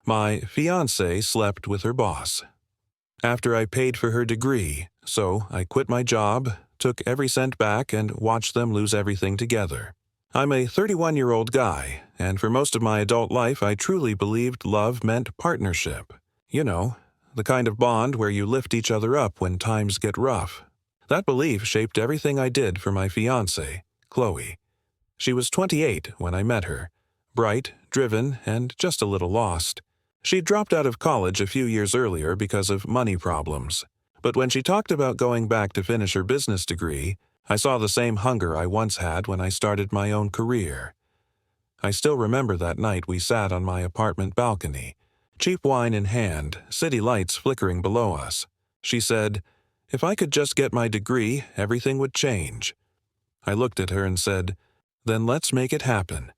My fiancée slept with her boss. After I paid for her degree, so I quit my job, took every cent back, and watched them lose everything together. I'm a 31-year-old guy, and for most of my adult life I truly believed love meant partnership. You know, the kind of bond where you lift each other up when times get rough. That belief shaped everything I did for my fiancée, Chloe. She was 28 when I met her, bright, driven, and just a little lost. She'd dropped out of college a few years earlier because of money problems. But when she talked about going back to finish her business degree, I saw the same hunger I once had when I started my own career. I still remember that night we sat on my apartment balcony, cheap wine in hand, city lights flickering below us. She said, "If I could just get my degree, everything would change." I looked at her and said, "Then let's make it happen."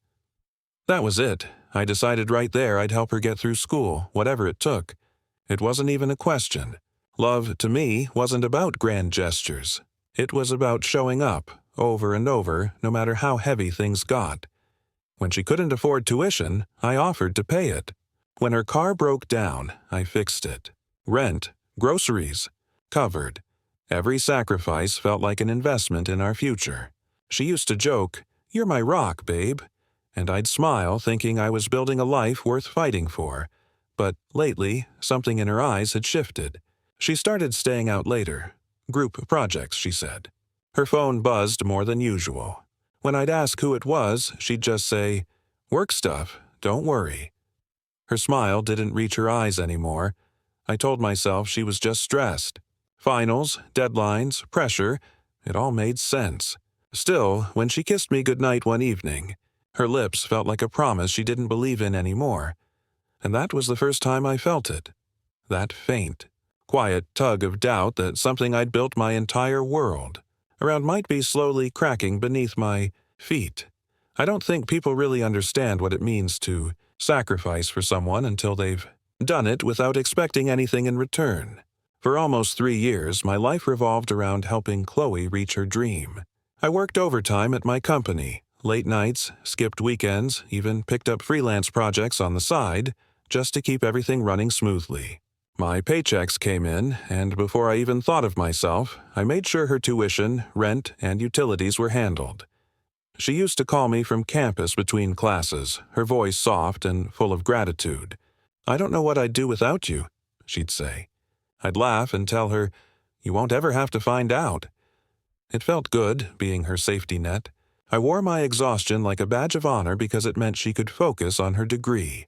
That was it. I decided right there I'd help her get through school, whatever it took. It wasn't even a question. Love, to me, wasn't about grand gestures. It was about showing up, over and over, no matter how heavy things got. When she couldn't afford tuition, I offered to pay it. When her car broke down, I fixed it. Rent, groceries, covered. Every sacrifice felt like an investment in our future. She used to joke, "You're my rock, babe." And I'd smile, thinking I was building a life worth fighting for. But lately, something in her eyes had shifted. She started staying out later. Group projects, she said. Her phone buzzed more than usual. When I'd ask who it was, she'd just say, "Work stuff, don't worry." Her smile didn't reach her eyes anymore. I told myself she was just stressed. Finals, deadlines, pressure, it all made sense. Still, when she kissed me goodnight one evening, her lips felt like a promise she didn't believe in anymore. And that was the first time I felt it. That faint, quiet tug of doubt that something I'd built my entire world around might be slowly cracking beneath my feet. I don't think people really understand what it means to sacrifice for someone until they've done it without expecting anything in return. For almost 3 years, my life revolved around helping Chloe reach her dream. I worked overtime at my company, late nights, skipped weekends, even picked up freelance projects on the side, just to keep everything running smoothly. My paychecks came in, and before I even thought of myself, I made sure her tuition, rent, and utilities were handled. She used to call me from campus between classes, her voice soft and full of gratitude. "I don't know what I'd do without you," she'd say. I'd laugh and tell her, "You won't ever have to find out." It felt good, being her safety net. I wore my exhaustion like a badge of honor because it meant she could focus on her degree.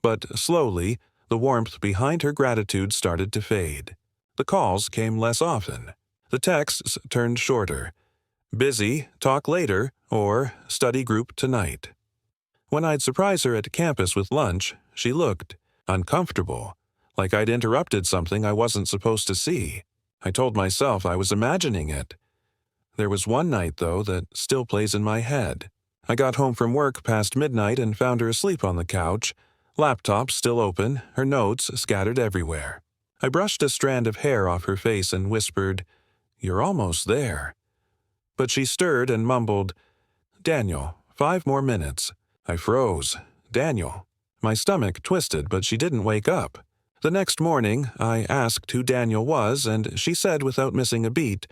But slowly, the warmth behind her gratitude started to fade. The calls came less often. The texts turned shorter. Busy, talk later, or study group tonight. When I'd surprise her at campus with lunch, she looked uncomfortable, like I'd interrupted something I wasn't supposed to see. I told myself I was imagining it. There was one night, though, that still plays in my head. I got home from work past midnight and found her asleep on the couch, laptop still open, her notes scattered everywhere. I brushed a strand of hair off her face and whispered, "You're almost there." But she stirred and mumbled, "Daniel, 5 more minutes." I froze. "Daniel." My stomach twisted, but she didn't wake up. The next morning, I asked who Daniel was, and she said without missing a beat,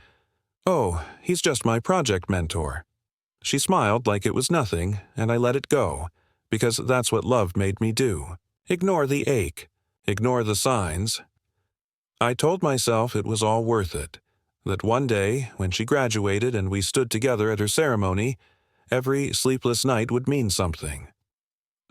"Oh, he's just my project mentor." She smiled like it was nothing, and I let it go, because that's what love made me do. Ignore the ache. Ignore the signs. I told myself it was all worth it, that one day, when she graduated and we stood together at her ceremony, every sleepless night would mean something.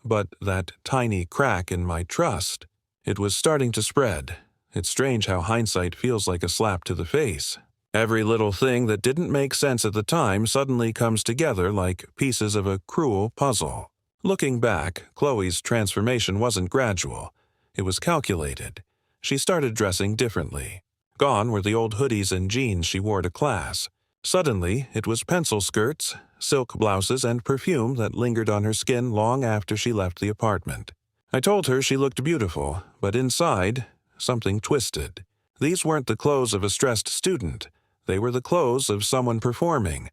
But that tiny crack in my trust, it was starting to spread. It's strange how hindsight feels like a slap to the face. Every little thing that didn't make sense at the time suddenly comes together like pieces of a cruel puzzle. Looking back, Chloe's transformation wasn't gradual. It was calculated. She started dressing differently. Gone were the old hoodies and jeans she wore to class. Suddenly, it was pencil skirts, silk blouses, and perfume that lingered on her skin long after she left the apartment. I told her she looked beautiful, but inside, something twisted. These weren't the clothes of a stressed student. They were the clothes of someone performing.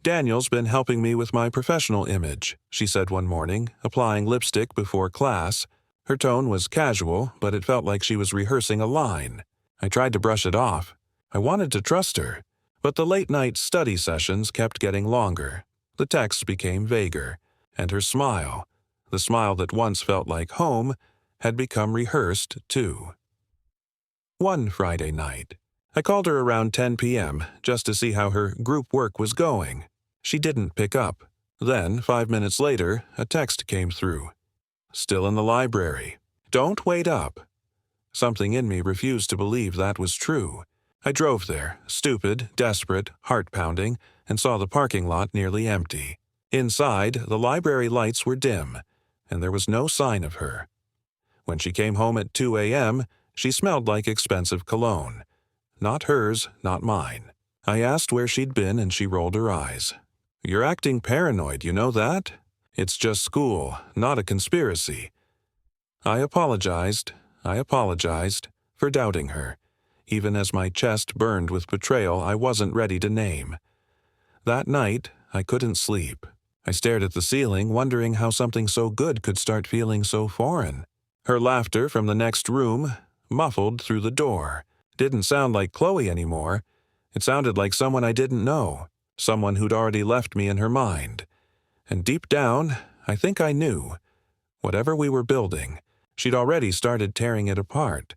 "Daniel's been helping me with my professional image," she said one morning, applying lipstick before class. Her tone was casual, but it felt like she was rehearsing a line. I tried to brush it off. I wanted to trust her, but the late-night study sessions kept getting longer. The texts became vaguer, and her smile, the smile that once felt like home, had become rehearsed too. One Friday night, I called her around 10 p.m. just to see how her group work was going. She didn't pick up. Then, 5 minutes later, a text came through. Still in the library. Don't wait up. Something in me refused to believe that was true. I drove there, stupid, desperate, heart-pounding, and saw the parking lot nearly empty. Inside, the library lights were dim, and there was no sign of her. When she came home at 2 a.m., she smelled like expensive cologne. Not hers, not mine. I asked where she'd been, and she rolled her eyes. You're acting paranoid, you know that? It's just school, not a conspiracy. I apologized for doubting her, even as my chest burned with betrayal I wasn't ready to name. That night, I couldn't sleep. I stared at the ceiling, wondering how something so good could start feeling so foreign. Her laughter from the next room, muffled through the door, didn't sound like Chloe anymore. It sounded like someone I didn't know, someone who'd already left me in her mind. And deep down, I think I knew. Whatever we were building, she'd already started tearing it apart.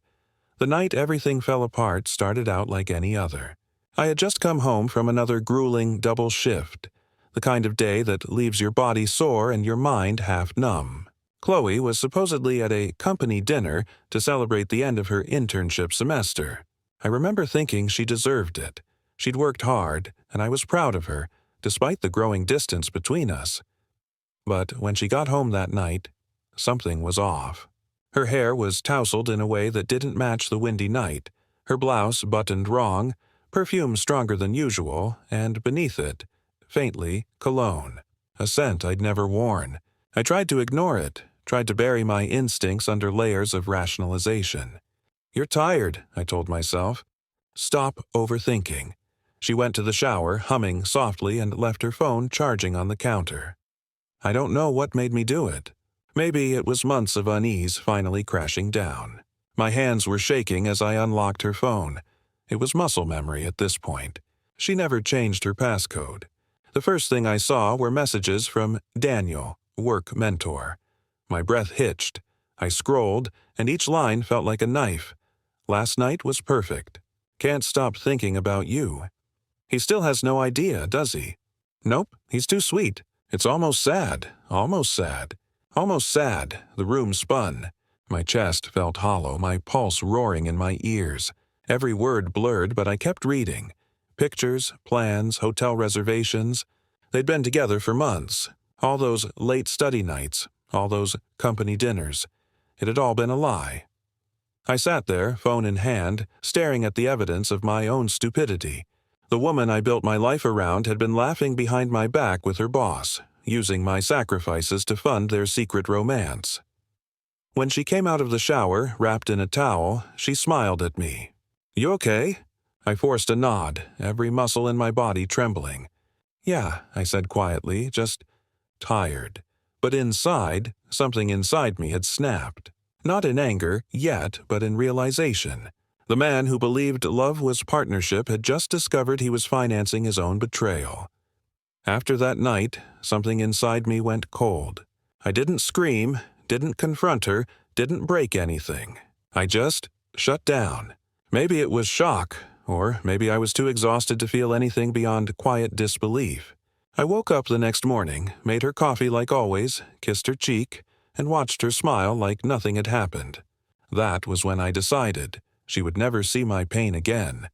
The night everything fell apart started out like any other. I had just come home from another grueling double shift, the kind of day that leaves your body sore and your mind half numb. Chloe was supposedly at a company dinner to celebrate the end of her internship semester. I remember thinking she deserved it. She'd worked hard, and I was proud of her, despite the growing distance between us. But when she got home that night, something was off. Her hair was tousled in a way that didn't match the windy night, her blouse buttoned wrong, perfume stronger than usual, and beneath it, faintly, cologne, a scent I'd never worn. I tried to ignore it, tried to bury my instincts under layers of rationalization. You're tired, I told myself. Stop overthinking. She went to the shower, humming softly, and left her phone charging on the counter. I don't know what made me do it. Maybe it was months of unease finally crashing down. My hands were shaking as I unlocked her phone. It was muscle memory at this point. She never changed her passcode. The first thing I saw were messages from Daniel, work mentor. My breath hitched. I scrolled, and each line felt like a knife. Last night was perfect. Can't stop thinking about you. He still has no idea, does he? Nope, he's too sweet. It's almost sad, almost sad. Almost sad, the room spun. My chest felt hollow, my pulse roaring in my ears. Every word blurred, but I kept reading. Pictures, plans, hotel reservations. They'd been together for months. All those late study nights, all those company dinners. It had all been a lie. I sat there, phone in hand, staring at the evidence of my own stupidity. The woman I built my life around had been laughing behind my back with her boss, using my sacrifices to fund their secret romance. When she came out of the shower, wrapped in a towel, she smiled at me. You okay? I forced a nod, every muscle in my body trembling. Yeah, I said quietly, just tired. But inside, something inside me had snapped. Not in anger, yet, but in realization. The man who believed love was partnership had just discovered he was financing his own betrayal. After that night, something inside me went cold. I didn't scream, didn't confront her, didn't break anything. I just shut down. Maybe it was shock, or maybe I was too exhausted to feel anything beyond quiet disbelief. I woke up the next morning, made her coffee like always, kissed her cheek, and watched her smile like nothing had happened. That was when I decided she would never see my pain again.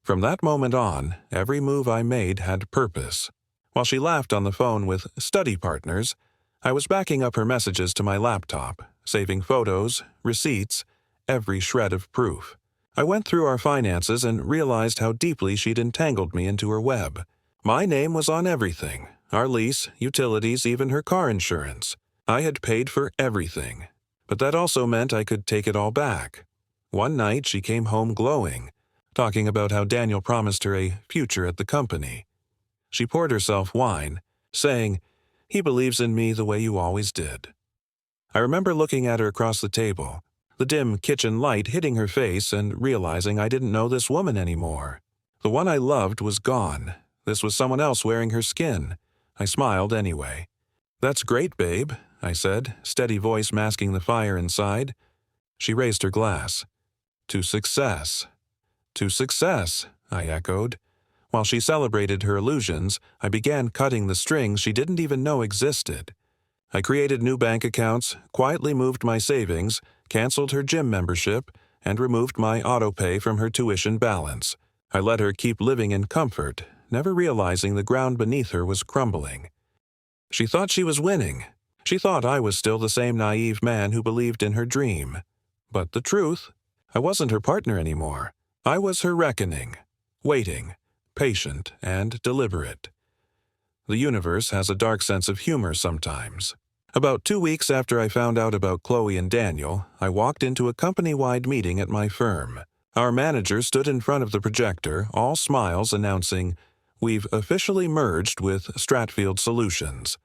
From that moment on, every move I made had purpose. While she laughed on the phone with study partners, I was backing up her messages to my laptop, saving photos, receipts, every shred of proof. I went through our finances and realized how deeply she'd entangled me into her web. My name was on everything, our lease, utilities, even her car insurance. I had paid for everything, but that also meant I could take it all back. One night she came home glowing, talking about how Daniel promised her a future at the company. She poured herself wine, saying, "He believes in me the way you always did." I remember looking at her across the table, the dim kitchen light hitting her face, and realizing I didn't know this woman anymore. The one I loved was gone. This was someone else wearing her skin. I smiled anyway. "That's great, babe," I said, steady voice masking the fire inside. She raised her glass. "To success." "To success," I echoed. While she celebrated her illusions, I began cutting the strings she didn't even know existed. I created new bank accounts, quietly moved my savings, canceled her gym membership, and removed my auto-pay from her tuition balance. I let her keep living in comfort, never realizing the ground beneath her was crumbling. She thought she was winning. She thought I was still the same naive man who believed in her dream. But the truth, I wasn't her partner anymore. I was her reckoning, waiting, patient, and deliberate. The universe has a dark sense of humor sometimes. About 2 weeks after I found out about Chloe and Daniel, I walked into a company-wide meeting at my firm. Our manager stood in front of the projector, all smiles, announcing, "We've officially merged with Stratfield Solutions."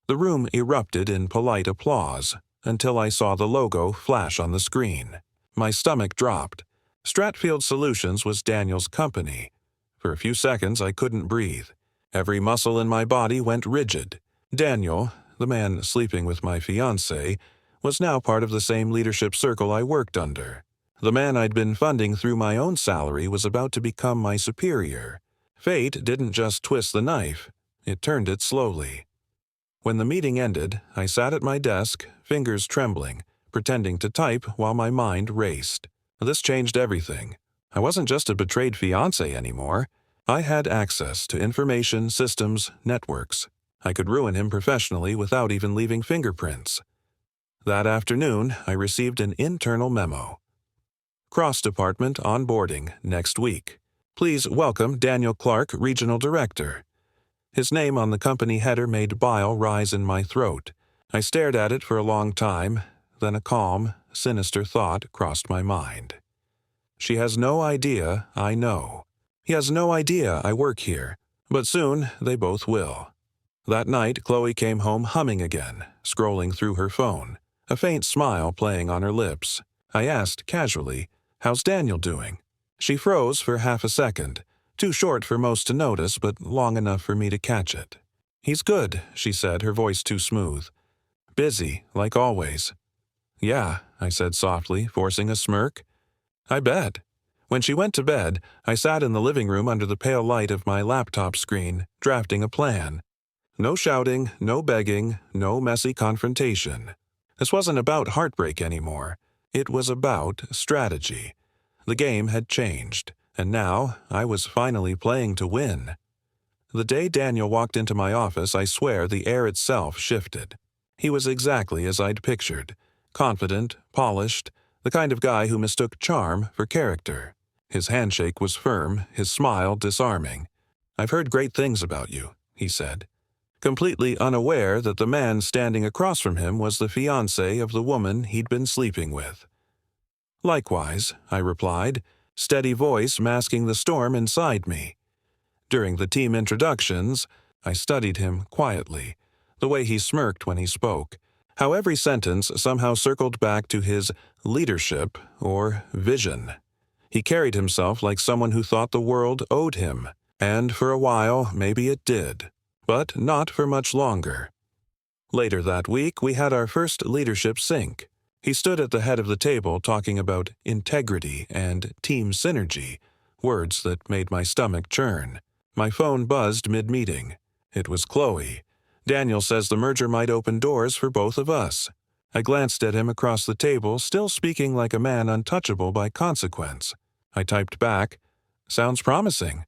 The room erupted in polite applause until I saw the logo flash on the screen. My stomach dropped. Stratfield Solutions was Daniel's company. For a few seconds, I couldn't breathe. Every muscle in my body went rigid. Daniel, the man sleeping with my fiancée, was now part of the same leadership circle I worked under. The man I'd been funding through my own salary was about to become my superior. Fate didn't just twist the knife, it turned it slowly. When the meeting ended, I sat at my desk, fingers trembling, pretending to type while my mind raced. This changed everything. I wasn't just a betrayed fiancé anymore. I had access to information, systems, networks. I could ruin him professionally without even leaving fingerprints. That afternoon, I received an internal memo. Cross-department onboarding next week. Please welcome Daniel Clark, Regional Director. His name on the company header made bile rise in my throat. I stared at it for a long time, then a calm, sinister thought crossed my mind. She has no idea I know. He has no idea I work here, but soon they both will. That night, Chloe came home humming again, scrolling through her phone, a faint smile playing on her lips. I asked casually, "How's Daniel doing?" She froze for half a second, too short for most to notice, but long enough for me to catch it. "He's good," she said, her voice too smooth. "Busy, like always." "Yeah," I said softly, forcing a smirk. "I bet." When she went to bed, I sat in the living room under the pale light of my laptop screen, drafting a plan. No shouting, no begging, no messy confrontation. This wasn't about heartbreak anymore. It was about strategy. The game had changed, and now I was finally playing to win. The day Daniel walked into my office, I swear the air itself shifted. He was exactly as I'd pictured. Confident, polished, the kind of guy who mistook charm for character. His handshake was firm, his smile disarming. "I've heard great things about you," he said, completely unaware that the man standing across from him was the fiancé of the woman he'd been sleeping with. "Likewise," I replied, steady voice masking the storm inside me. During the team introductions, I studied him quietly, the way he smirked when he spoke, how every sentence somehow circled back to his leadership or vision. He carried himself like someone who thought the world owed him, and for a while maybe it did, but not for much longer. Later that week, we had our first leadership sync. He stood at the head of the table talking about integrity and team synergy, words that made my stomach churn. My phone buzzed mid-meeting. It was Chloe. "Daniel says the merger might open doors for both of us." I glanced at him across the table, still speaking like a man untouchable by consequence. I typed back, "Sounds promising."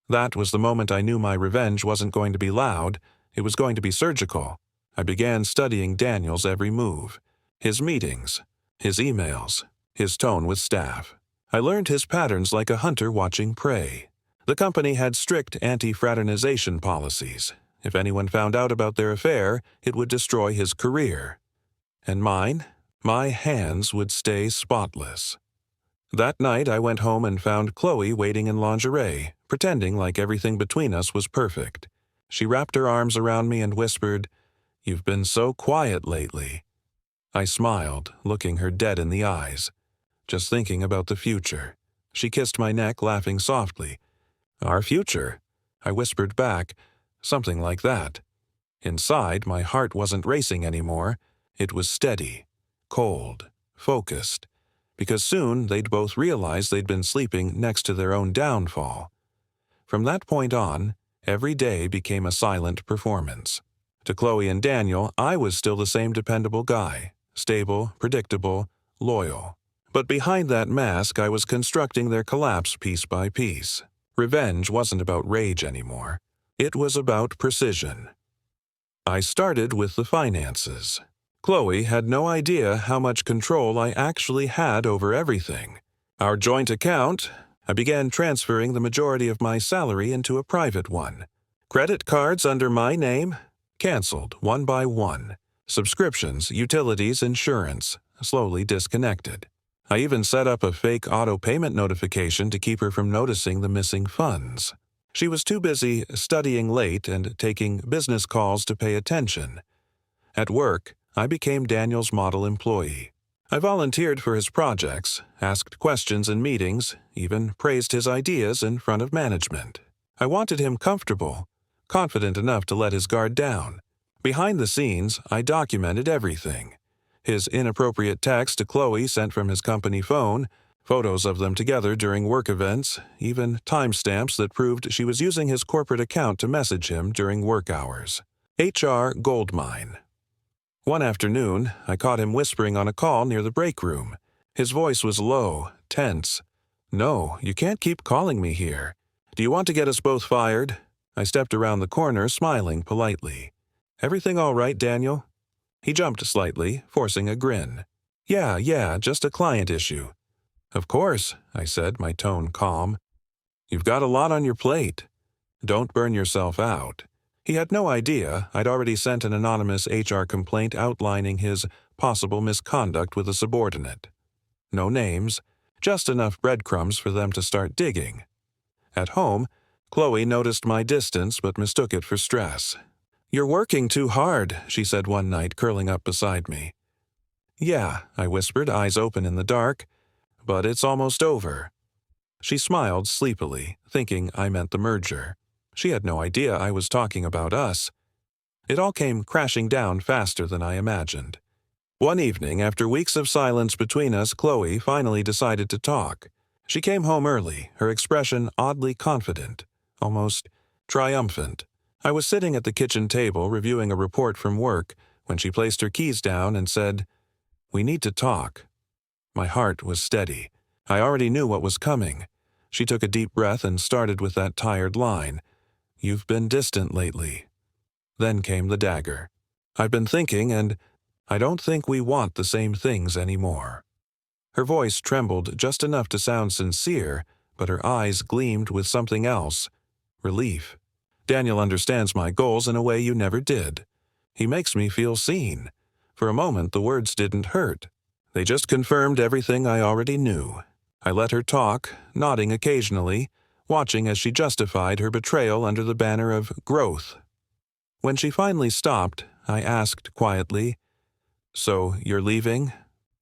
That was the moment I knew my revenge wasn't going to be loud, it was going to be surgical. I began studying Daniel's every move. His meetings, his emails, his tone with staff. I learned his patterns like a hunter watching prey. The company had strict anti-fraternization policies. If anyone found out about their affair, it would destroy his career. And mine? My hands would stay spotless. That night I went home and found Chloe waiting in lingerie, pretending like everything between us was perfect. She wrapped her arms around me and whispered, "You've been so quiet lately." I smiled, looking her dead in the eyes, just thinking about the future. She kissed my neck, laughing softly. Our future? I whispered back, something like that. Inside, my heart wasn't racing anymore. It was steady, cold, focused, because soon they'd both realize they'd been sleeping next to their own downfall. From that point on, every day became a silent performance. To Chloe and Daniel, I was still the same dependable guy, stable, predictable, loyal. But behind that mask, I was constructing their collapse piece by piece. Revenge wasn't about rage anymore. It was about precision. I started with the finances. Chloe had no idea how much control I actually had over everything. Our joint account, I began transferring the majority of my salary into a private one. Credit cards under my name, canceled one by one. Subscriptions, utilities, insurance, slowly disconnected. I even set up a fake auto payment notification to keep her from noticing the missing funds. She was too busy studying late and taking business calls to pay attention. At work, I became Daniel's model employee. I volunteered for his projects, asked questions in meetings, even praised his ideas in front of management. I wanted him comfortable, confident enough to let his guard down. Behind the scenes, I documented everything. His inappropriate text to Chloe sent from his company phone, photos of them together during work events, even timestamps that proved she was using his corporate account to message him during work hours. HR goldmine. One afternoon, I caught him whispering on a call near the break room. His voice was low, tense. "No, you can't keep calling me here. Do you want to get us both fired?" I stepped around the corner, smiling politely. "Everything all right, Daniel?" He jumped slightly, forcing a grin. Yeah, just a client issue." "Of course," I said, my tone calm. "You've got a lot on your plate. Don't burn yourself out." He had no idea I'd already sent an anonymous HR complaint outlining his possible misconduct with a subordinate. No names, just enough breadcrumbs for them to start digging. At home, Chloe noticed my distance but mistook it for stress. "You're working too hard," she said one night, curling up beside me. "Yeah," I whispered, eyes open in the dark, "but it's almost over." She smiled sleepily, thinking I meant the merger. She had no idea I was talking about us. It all came crashing down faster than I imagined. One evening, after weeks of silence between us, Chloe finally decided to talk. She came home early, her expression oddly confident, almost triumphant. I was sitting at the kitchen table reviewing a report from work when she placed her keys down and said, "We need to talk." My heart was steady. I already knew what was coming. She took a deep breath and started with that tired line, "You've been distant lately." Then came the dagger. "I've been thinking, and I don't think we want the same things anymore." Her voice trembled just enough to sound sincere, but her eyes gleamed with something else, relief. "Daniel understands my goals in a way you never did. He makes me feel seen." For a moment, the words didn't hurt. They just confirmed everything I already knew. I let her talk, nodding occasionally, watching as she justified her betrayal under the banner of growth. When she finally stopped, I asked quietly, "So you're leaving?"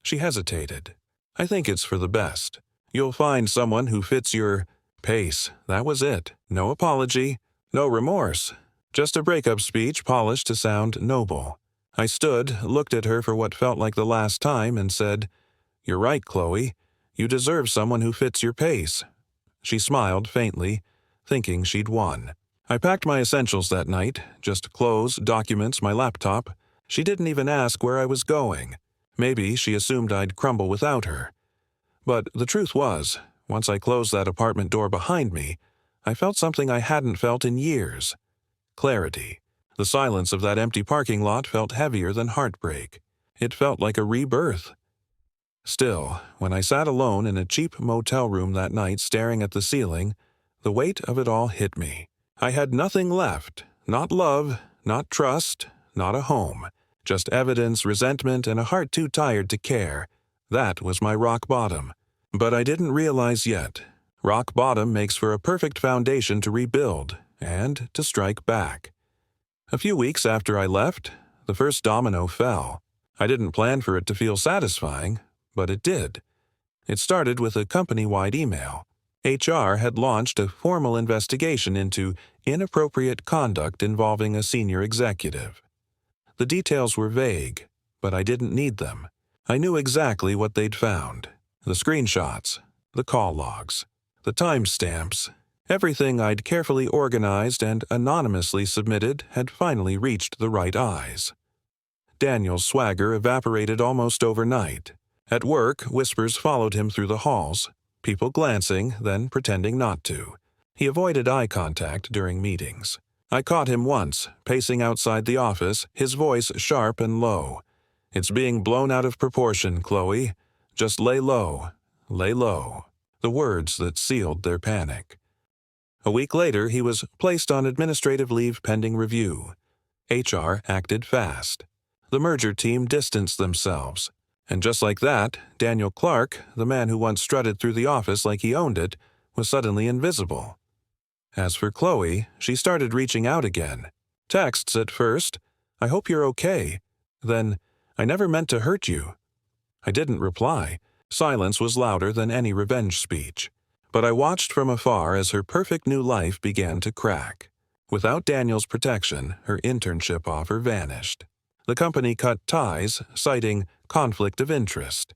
She hesitated. "I think it's for the best. You'll find someone who fits your pace." That was it. No apology, no remorse. Just a breakup speech polished to sound noble. I stood, looked at her for what felt like the last time, and said, "You're right, Chloe. You deserve someone who fits your pace." She smiled faintly, thinking she'd won. I packed my essentials that night, just clothes, documents, my laptop. She didn't even ask where I was going. Maybe she assumed I'd crumble without her. But the truth was, once I closed that apartment door behind me, I felt something I hadn't felt in years. Clarity. The silence of that empty parking lot felt heavier than heartbreak. It felt like a rebirth. Still, when I sat alone in a cheap motel room that night staring at the ceiling, the weight of it all hit me. I had nothing left. Not love, not trust, not a home. Just evidence, resentment, and a heart too tired to care. That was my rock bottom. But I didn't realize yet. Rock bottom makes for a perfect foundation to rebuild and to strike back. A few weeks after I left, the first domino fell. I didn't plan for it to feel satisfying, but it did. It started with a company-wide email. HR had launched a formal investigation into inappropriate conduct involving a senior executive. The details were vague, but I didn't need them. I knew exactly what they'd found. The screenshots, the call logs, the timestamps. Everything I'd carefully organized and anonymously submitted had finally reached the right eyes. Daniel's swagger evaporated almost overnight. At work, whispers followed him through the halls, people glancing, then pretending not to. He avoided eye contact during meetings. I caught him once, pacing outside the office, his voice sharp and low. "It's being blown out of proportion, Chloe. Just lay low, lay low." The words that sealed their panic. A week later, he was placed on administrative leave pending review. HR acted fast. The merger team distanced themselves. And just like that, Daniel Clark, the man who once strutted through the office like he owned it, was suddenly invisible. As for Chloe, she started reaching out again. Texts at first, "I hope you're okay." Then, "I never meant to hurt you." I didn't reply. Silence was louder than any revenge speech. But I watched from afar as her perfect new life began to crack. Without Daniel's protection, her internship offer vanished. The company cut ties, citing conflict of interest.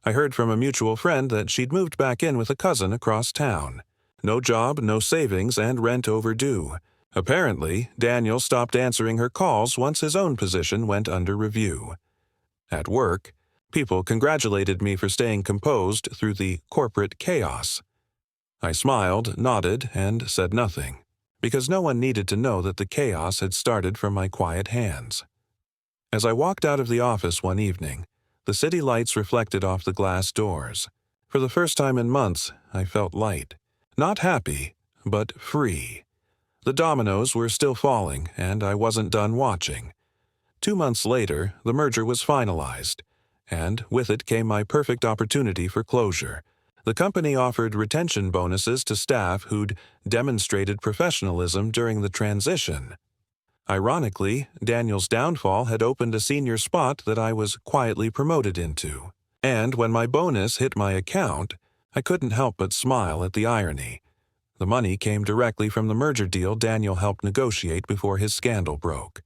I heard from a mutual friend that she'd moved back in with a cousin across town. No job, no savings, and rent overdue. Apparently, Daniel stopped answering her calls once his own position went under review. At work, people congratulated me for staying composed through the corporate chaos. I smiled, nodded, and said nothing, because no one needed to know that the chaos had started from my quiet hands. As I walked out of the office one evening, the city lights reflected off the glass doors. For the first time in months, I felt light. Not happy, but free. The dominoes were still falling, and I wasn't done watching. 2 months later, the merger was finalized, and with it came my perfect opportunity for closure. The company offered retention bonuses to staff who'd demonstrated professionalism during the transition. Ironically, Daniel's downfall had opened a senior spot that I was quietly promoted into. And when my bonus hit my account, I couldn't help but smile at the irony. The money came directly from the merger deal Daniel helped negotiate before his scandal broke.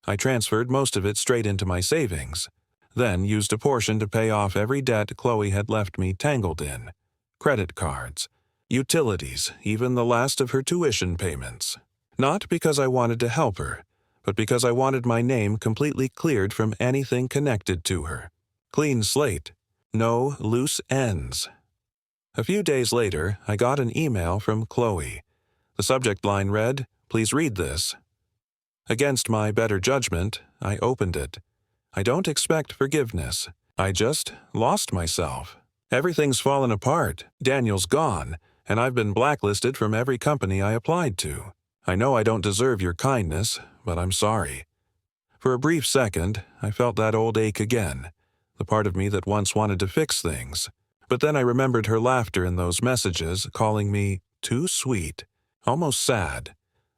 I transferred most of it straight into my savings, then used a portion to pay off every debt Chloe had left me tangled in. Credit cards, utilities, even the last of her tuition payments. Not because I wanted to help her, but because I wanted my name completely cleared from anything connected to her. Clean slate. No loose ends. A few days later, I got an email from Chloe. The subject line read, "Please read this." Against my better judgment, I opened it. I don't expect forgiveness. I just lost myself. Everything's fallen apart. Daniel's gone, and I've been blacklisted from every company I applied to. I know I don't deserve your kindness, but I'm sorry. For a brief second, I felt that old ache again, the part of me that once wanted to fix things. But then I remembered her laughter in those messages, calling me too sweet, almost sad.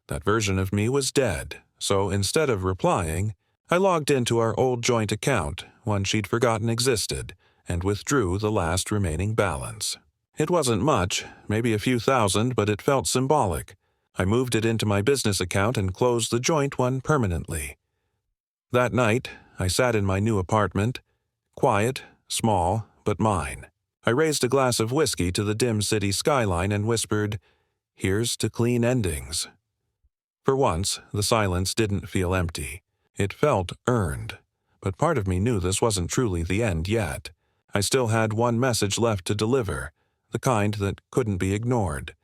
That version of me was dead, so instead of replying, I logged into our old joint account, one she'd forgotten existed, and withdrew the last remaining balance. It wasn't much, maybe a few thousand, but it felt symbolic. I moved it into my business account and closed the joint one permanently. That night, I sat in my new apartment, quiet, small, but mine. I raised a glass of whiskey to the dim city skyline and whispered, "Here's to clean endings." For once, the silence didn't feel empty. It felt earned. But part of me knew this wasn't truly the end yet. I still had one message left to deliver, the kind that couldn't be ignored.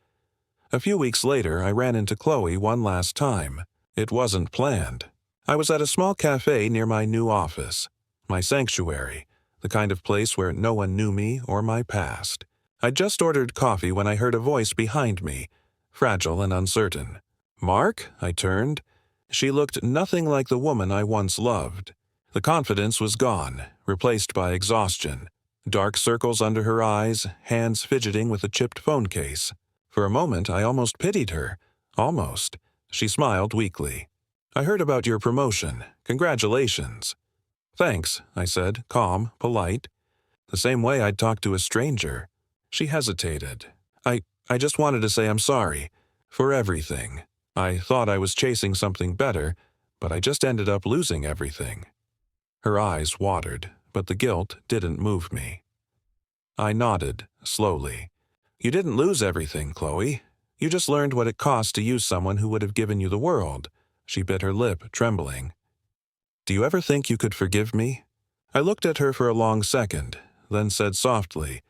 A few weeks later, I ran into Chloe one last time. It wasn't planned. I was at a small cafe near my new office, my sanctuary, the kind of place where no one knew me or my past. I'd just ordered coffee when I heard a voice behind me, fragile and uncertain. "Mark?" I turned. She looked nothing like the woman I once loved. The confidence was gone, replaced by exhaustion. Dark circles under her eyes, hands fidgeting with a chipped phone case. For a moment, I almost pitied her. Almost. She smiled weakly. "I heard about your promotion. Congratulations." Thanks, I said, calm, polite, the same way I'd talk to a stranger. She hesitated. I just wanted to say I'm sorry. For everything. I thought I was chasing something better, but I just ended up losing everything. Her eyes watered, but the guilt didn't move me. I nodded, slowly. You didn't lose everything, Chloe. You just learned what it cost to use someone who would have given you the world. She bit her lip, trembling. Do you ever think you could forgive me? I looked at her for a long second, then said softly,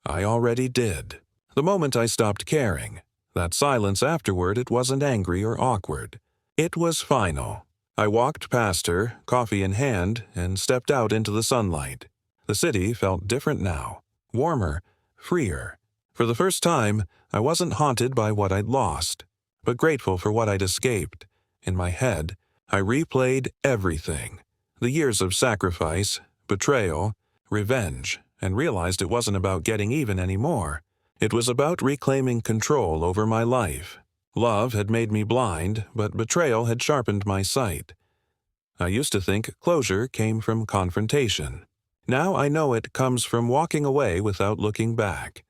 I already did. The moment I stopped caring. That silence afterward, it wasn't angry or awkward. It was final. I walked past her, coffee in hand, and stepped out into the sunlight. The city felt different now, warmer, freer. For the first time, I wasn't haunted by what I'd lost, but grateful for what I'd escaped. In my head, I replayed everything. The years of sacrifice, betrayal, revenge, and realized it wasn't about getting even anymore. It was about reclaiming control over my life. Love had made me blind, but betrayal had sharpened my sight. I used to think closure came from confrontation. Now I know it comes from walking away without looking back.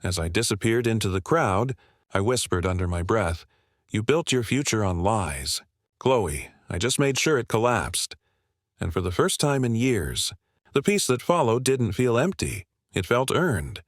As I disappeared into the crowd, I whispered under my breath, You built your future on lies. Chloe, I just made sure it collapsed. And for the first time in years, the peace that followed didn't feel empty. It felt earned.